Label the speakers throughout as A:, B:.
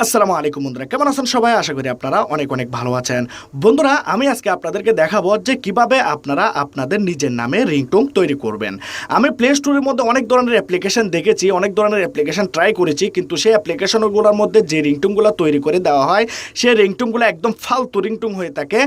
A: আসসালামু আলাইকুম বন্ধুরা, কেমন আছেন সবাই? আশা করি আপনারা অনেক অনেক ভালো আছেন। বন্ধুরা, আমি আজকে আপনাদেরকে দেখাবো যে কিভাবে আপনারা আপনাদের নিজের নামে রিংটোন তৈরি করবেন। আমি প্লে স্টোরের মধ্যে অনেক ধরনের অ্যাপ্লিকেশন দেখেছি, অনেক ধরনের অ্যাপ্লিকেশন ট্রাই করেছি, কিন্তু সেই অ্যাপ্লিকেশনগুলোর মধ্যে যে রিংটোনগুলো তৈরি করে দেওয়া হয় সেই রিংটোনগুলো একদম ফালতু রিংটোন হয়ে থাকে।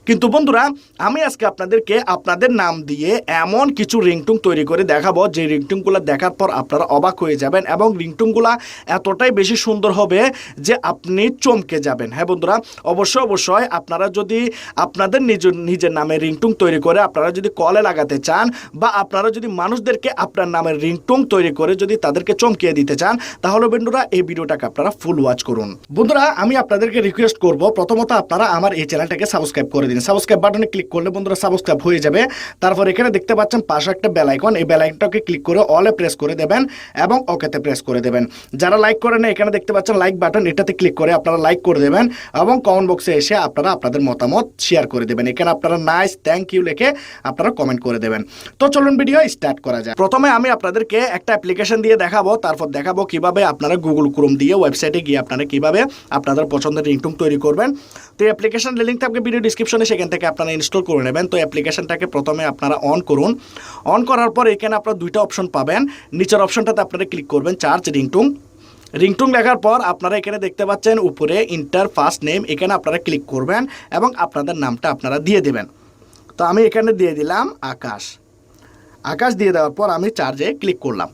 A: কিন্তু বন্ধুরা, আমি আজকে আপনাদেরকে আপনাদের নাম দিয়ে এমন কিছু রিংটোন তৈরি করে দেখাবো যে রিংটোনগুলো দেখার পর আপনারা অবাক হয়ে যাবেন এবং রিংটোনগুলো এতটাই বেশি সুন্দর হবে যে আপনি চমকে যাবেন। হ্যাঁ বন্ধুরা, অবশ্যই আপনারা যদি আপনাদের নিজের নামে রিংটোন তৈরি করে আপনারা যদি কলে লাগাতে চান বা আপনারা যদি মানুষদেরকে আপনার নামের রিংটোন তৈরি করে যদি তাদেরকে চমকিয়ে দিতে চান, তাহলে বন্ধুরা এই ভিডিওটাকে আপনারা ফুল ওয়াচ করুন। বন্ধুরা, আমি আপনাদেরকে রিকোয়েস্ট করব, প্রথমত আপনারা আমার এই চ্যানেলটাকে সাবস্ক্রাইব করে দিন। সাবস্ক্রাইব বাটনে ক্লিক করলে বন্ধুরা সাবস্ক্রাইব হয়ে যাবে। তারপর এখানে দেখতে পাচ্ছেন পাশে একটা বেল আইকন, এই বেল আইকনটাকে ক্লিক করে অলে প্রেস করে দেবেন এবং ওকেতে প্রেস করে দেবেন। যারা লাইক করেন এখানে দেখতে পাচ্ছেন লাইক বাটন, এটাতে ক্লিক করে আপনারা লাইক করে দেবেন এবং কমেন্ট বক্সে এসে আপনারা আপনাদের মতামত শেয়ার করে দেবেন। এখানে আপনারা নাইস, থ্যাংক ইউ লিখে আপনারা কমেন্ট করে দেবেন। তো চলুন ভিডিও স্টার্ট করা যায়। প্রথমে আমি আপনাদেরকে একটা অ্যাপ্লিকেশন দিয়ে দেখাবো, তারপর দেখাবো কিভাবে আপনারা গুগল ক্রোম দিয়ে ওয়েবসাইটে গিয়ে আপনারা কিভাবে আপনাদের পছন্দের রিংটোন তৈরি করবেন। তো এই অ্যাপ্লিকেশনের লিঙ্ক থাকবে ভিডিও ডিসক্রিপশনে, সেখান থেকে আপনারা ইনস্টল করে নেবেন। তো অ্যাপ্লিকেশনটাকে প্রথমে আপনারা অন করুন। অন করার পর এখানে আপনারা দুইটা অপশন পাবেন। নিচের অপশনটাতে আপনারা ক্লিক করবেন চার্জ রিংটোন। রিংটোন লেখার পর আপনারা এখানে দেখতে পাচ্ছেন উপরে ইন্টার ফার্স্ট নেম, এখানে আপনারা ক্লিক করবেন এবং আপনাদের নামটা আপনারা দিয়ে দেবেন। তো আমি এখানে দিয়ে দিলাম আকাশ। আকাশ দিয়ে দেওয়ার পর আমি চার্জে ক্লিক করলাম।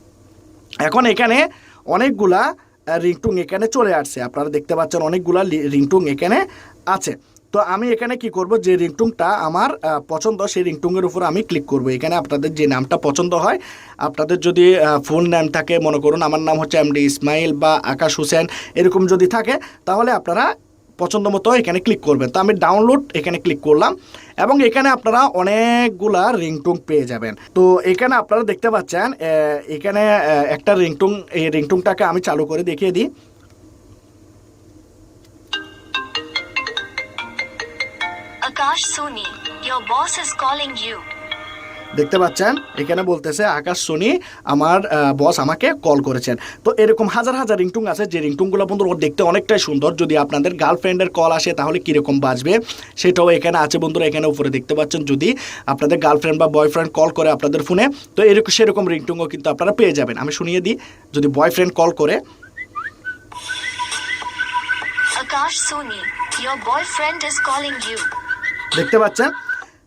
A: এখন এখানে অনেকগুলা রিংটোন এখানে চলে আসছে, আপনারা দেখতে পাচ্ছেন অনেকগুলা রিংটোন এখানে আছে। তো আমি এখানে কি করব, যে রিংটোনটা আমার পছন্দ সেই রিংটোনের উপর আমি ক্লিক করব। এখানে আপনাদের যে নামটা পছন্দ হয়, আপনাদের যদি ফুল নাম থাকে, মনে করুন আমার নাম হচ্ছে এমডি ইসমাইল বা আকাশ হোসেন, এরকম যদি থাকে তাহলে আপনারা পছন্দ মতো এখানে ক্লিক করবেন। তো আমি ডাউনলোড এখানে ক্লিক করলাম এবং এখানে আপনারা অনেকগুলা রিংটোন পেয়ে যাবেন। তো এখানে আপনারা দেখতে পাচ্ছেন এখানে একটা রিংটোন, এই রিংটোনটাকে আমি চালু করে দেখিয়ে দিই।
B: Akash Soni, your boss is calling you.
A: দেখতে পাচ্ছেন এখানে বলতেছে আকাশ সোনি, আমার বস আমাকে কল করেছেন। তো এরকম হাজার হাজার রিংটোন আছে, যে রিংটোনগুলো বন্ধুরা দেখতে অনেকটাই সুন্দর। যদি আপনাদের গার্লফ্রেন্ডের কল আসে তাহলে কীরকম বাজবে সেটাও এখানে আছে বন্ধুরা। এখানে উপরে দেখতে পাচ্ছেন যদি আপনাদের গার্লফ্রেন্ড বা বয়ফ্রেন্ড কল করে আপনাদের ফোনে, তো এরকম সেরকম রিংটোনও কিন্তু আপনারা পেয়ে যাবেন। আমি শুনিয়ে দিই, যদি বয়ফ্রেন্ড কল করে,
B: Akash Soni, your boyfriend is calling you.
A: দেখতে পাচ্ছেন।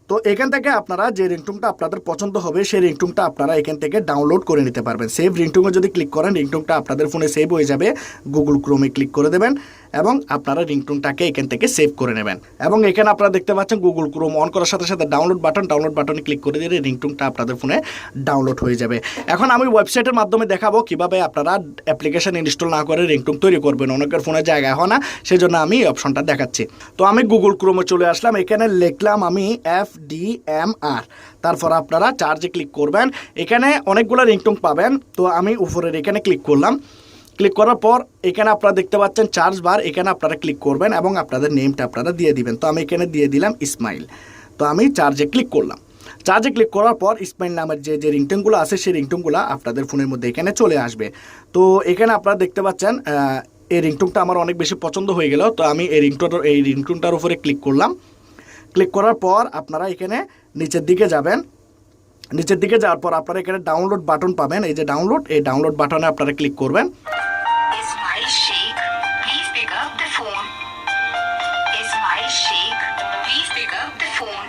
A: তো এখান থেকে আপনারা যে রিংটোনটা আপনাদের পছন্দ হবে সেই রিংটোনটা আপনারা এখান থেকে ডাউনলোড করে নিতে পারবেন। সেভ রিংটোনে যদি ক্লিক করেন রিংটোনটা আপনাদের ফোনে সেভ হয়ে যাবে। গুগল ক্রোমে ক্লিক করে দেবেন এবং আপনারা রিংটোনটাকে এখান থেকে সেভ করে নেবেন। এবং এখানে আপনারা দেখতে পাচ্ছেন গুগল ক্রোম অন করার সাথে সাথে ডাউনলোড বাটনে ক্লিক করে দিলে রিংটোনটা আপনাদের ফোনে ডাউনলোড হয়ে যাবে। এখন আমি ওয়েবসাইটের মাধ্যমে দেখাবো কিভাবে আপনারা অ্যাপ্লিকেশন ইনস্টল না করে রিংটোন তৈরি করবেন। অনেকের ফোনে জায়গা হয় না, সেজন্য আমি এই অপশনটা দেখাচ্ছি। তো আমি গুগল ক্রোমে চলে আসলাম, এখানে লিখলাম আমি FDMR, তারপর আপনারা চার্জে ক্লিক করবেন। এখানে অনেকগুলো রিংটোন পাবেন। তো আমি উপরের এখানে ক্লিক করলাম। ক্লিক করার পর এখানে আপনারা দেখতে পাচ্ছেন চার্জ বার, এখানে আপনারা ক্লিক করবেন এবং আপনাদের নেমটা আপনারা দিয়ে দিবেন। তো আমি এখানে দিয়ে দিলাম ইসমাইল। তো আমি চার্জে ক্লিক করলাম। চার্জে ক্লিক করার পর ইসমাইল নামের যে রিংটোনগুলো আছে সেই রিংটোনগুলো আপনাদের ফোনের মধ্যে এখানে চলে আসবে। তো এখানে আপনারা দেখতে পাচ্ছেন এই রিংটোনটা আমার অনেক বেশি পছন্দ হয়ে গেল। তো আমি এই রিংটোনটার উপরে ক্লিক করলাম। ক্লিক করার পর আপনারা এখানে নিচের দিকে যাবেন। নিচের দিকে যাওয়ার পর আপনারা এখানে ডাউনলোড বাটন পাবেন, এই যে ডাউনলোড, এই ডাউনলোড বাটনে আপনারা ক্লিক করবেন।
B: Ismail Sheikh, please pick up the phone. Ismail Sheikh, please pick up the phone.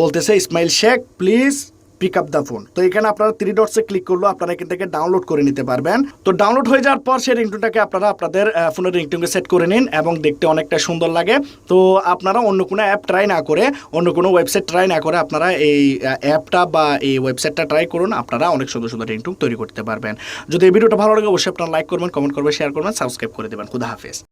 A: বলতেছে Ismail Sheikh please pick up the phone. তো এখানে আপনারা 3 ডটসে ক্লিক করলে আপনারা এখান থেকে ডাউনলোড করে নিতে পারবেন। তো ডাউনলোড হয়ে যাওয়ার পর সেই রিংটোনটাকে আপনারা আপনাদের ফোনের রিংটোনকে সেট করে নিন এবং দেখতে অনেকটা সুন্দর লাগে। তো আপনারা অন্য কোনো অ্যাপ ট্রাই না করে, অন্য কোনো ওয়েবসাইট ট্রাই না করে আপনারা এই অ্যাপটা বা এই ওয়েবসাইটটা ট্রাই করুন, আপনারা অনেক সুন্দর সুন্দর রিংটোন তৈরি করতে পারবেন। যদি এই ভিডিওটা ভালো লাগে অবশ্যই আপনারা লাইক করবেন, কমেন্ট করবেন, শেয়ার করবেন, সাবস্ক্রাইব করে দেবেন। খুদা হাফেজ।